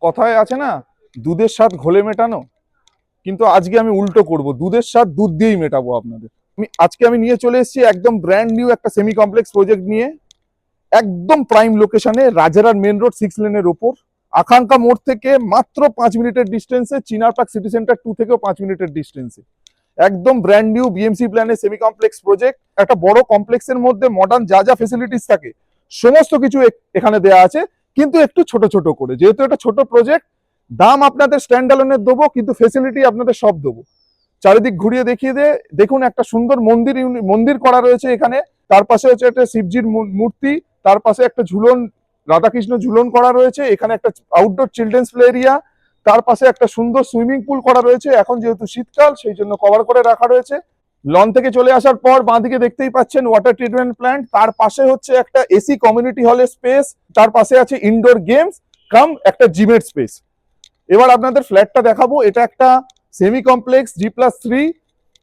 কথায় আছে না, দুধের স্বাদ ঘোলে মেটানো, কিন্তু আজকে আমি উল্টো করব, দুধের স্বাদ দুধ দিয়েই মেটাবো আপনাদের। আজকে আমি নিয়ে চলে এসেছি একদম ব্র্যান্ড নিউ একটা সেমি কমপ্লেক্স প্রজেক্ট নিয়ে, একদম প্রাইম লোকেশনে, রাজারার মেন রোড 6 লেনের ওপর, আকাঙ্ক্ষা মোড় থেকে মাত্র 5 মিনিটের ডিস্টেন্সে, চিনার পার্ক সিটি সেন্টার 2 থেকেও 5 মিনিটের ডিস্টেন্সে, একদম ব্র্যান্ড নিউ বিএমসি প্ল্যানের সেমি কমপ্লেক্স প্রজেক্ট। একটা বড় কমপ্লেক্সের মধ্যে মডার্ন যা যা ফেসিলিটিস থাকে সমস্ত কিছু এখানে দেওয়া আছে, কিন্তু একটু ছোট ছোট করে, যেহেতু এটা ছোট প্রজেক্ট। দাম আপনাদের স্ট্যান্ড অ্যালোনের দেবো, কিন্তু ফেসিলিটি আপনাদের সব দেবো। চারিদিক ঘুরিয়ে দেখিয়ে দে। দেখুন একটা সুন্দর মন্দির করা রয়েছে এখানে, তার পাশে হচ্ছে একটা শিবজির মূর্তি, তার পাশে একটা ঝুলন, রাধাকৃষ্ণ ঝুলন করা রয়েছে। এখানে একটা আউটডোর চিলড্রেন্স প্লে এরিয়া, তার পাশে একটা সুন্দর সুইমিং পুল করা রয়েছে। এখন যেহেতু শীতকাল সেই জন্য কভার করে রাখা রয়েছে। লন থেকে চলে আসার পর বাঁদিকে দেখতেই পাচ্ছেন ওয়াটার ট্রিটমেন্ট প্ল্যান্ট, তার পাশে হচ্ছে একটা এসি কমিউনিটি হলের স্পেস, তার পাশে আছে ইনডোর গেমস কাম একটা জিমের স্পেস। এবার আপনাদের ফ্ল্যাটটা দেখাবো। এটা একটা semi complex G+3,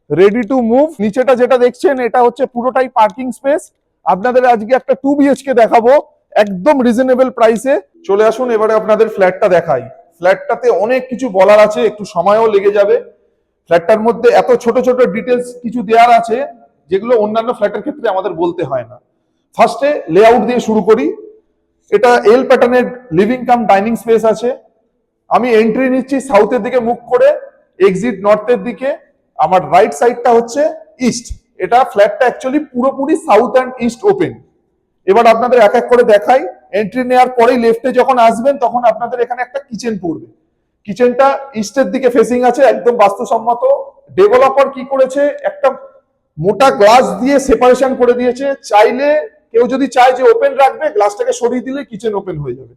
ready to move. নিচেটা যেটা দেখছেন এটা হচ্ছে পুরোটাই পার্কিং স্পেস। আপনাদের আজকে একটা 2 BHK দেখাবো একদম রিজনেবল প্রাইসে। চলে আসুন এবারে আপনাদের ফ্ল্যাটটা দেখাই। ফ্ল্যাটটাতে অনেক কিছু বলার আছে, একটু সময়ও লেগে যাবে। ফ্ল্যাটটার মধ্যে এত ছোট ছোট ডিটেলস কিছু দেওয়ার আছে যেগুলো অন্যান্য ফ্ল্যাটের ক্ষেত্রে আমাদের বলতে হয় না। ফার্স্টে লেআউট দিয়ে শুরু করি। এটা এল প্যাটার্নের লিভিং কাম ডাইনিং স্পেস আছে। আমি এন্ট্রি নিচ্ছি সাউথের দিকে মুখ করে, এক্সিট নর্থের দিকে। আমার রাইট সাইডটা হচ্ছে ইস্ট। এটা ফ্ল্যাটটা অ্যাকচুয়ালি পুরোপুরি সাউথ অ্যান্ড ইস্ট ওপেন। এবার আপনাদের এক এক করে দেখাই। এন্ট্রি নেওয়ার পরেই লেফটে যখন আসবেন তখন আপনাদের এখানে একটা কিচেন পড়বে। কিচেনটা ইস্টের দিকে ফেসিং আছে, একদম বাস্তুসম্মত। ডেভেলপার কি করেছে, একটা মোটা গ্লাস দিয়ে সেপারেশন করে দিয়েছে। চাইলে কেউ যদি চায় যে ওপেন রাখবে, গ্লাসটাকে সরিয়ে দিলে কিচেন ওপেন হয়ে যাবে।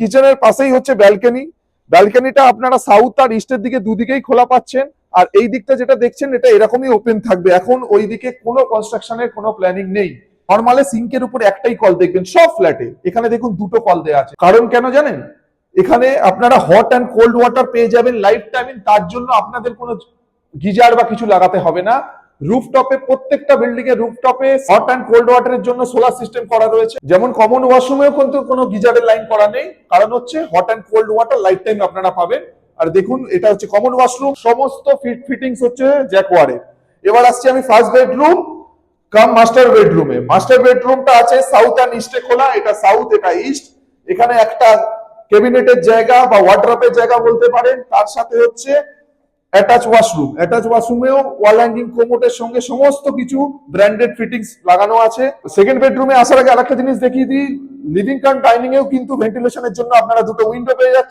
কিচেনের পাশেই হচ্ছে ব্যালকনি। ব্যালকনিটা আপনারা সাউথ আর ইস্টের দিকে দুদিকেই খোলা পাচ্ছেন। আর এই দিকটা যেটা দেখছেন এটা এরকমই ওপেন থাকবে। এখন ওই দিকে কোনো কনস্ট্রাকশনের কোনো প্ল্যানিং নেই। নর্মালে সিঙ্কের উপর একটাই কল দেখবেন সব ফ্ল্যাটে, এখানে দেখুন দুটো কল দেওয়া আছে। কারণ কেন জানেন? এখানে আপনারা হট অ্যান্ড কোল্ড ওয়াটার পেয়ে যাবেন লাইফ টাইম। তার জন্য আপনাদের কোনো গিজার বা কিছু লাগাতে হবে না। রুফটপে, প্রত্যেকটা বিল্ডিং এর রুফটপে হট অ্যান্ড কোল্ড ওয়াটারের জন্য সোলার সিস্টেম করা রয়েছে। যেমন কমন ওয়াশরুমেও কিন্তু কোনো গিজারের লাইন করা নেই, কারণ হচ্ছে hot and cold water life time আপনারা পাবেন। আর দেখুন এটা হচ্ছে কমন ওয়াশরুম, সমস্ত ফিটিংস হচ্ছে জ্যাকওয়ারের। এবার আসছি আমি ফার্স্ট বেডরুম কাম মাস্টার বেডরুমে। মাস্টার বেডরুমটা আছে সাউথ অ্যান্ড ইস্টে খোলা। এটা সাউথ, এটা ইস্ট। এখানে একটা ক্যাবিনেটের জায়গা বা ওয়ার্ড্রপের জায়গা বলতে পারেন। তার সাথে হচ্ছে অ্যাটাচ ওয়াশরুম। অ্যাটাচ ওয়াশরুমেও ওয়াল হ্যাঙ্গিং কোমোটের সঙ্গে সমস্ত কিছু ব্র্যান্ডেড ফিটিংস লাগানো আছে। সেকেন্ড বেডরুমে আসার আগে আরেকটা জিনিস দেখিয়ে দিই, লিভিং কাম ডাইনিং এও কিন্তু ভেন্টিলেশনের জন্য আপনারা দুটো উইন্ডো পেয়ে যাচ্ছেন।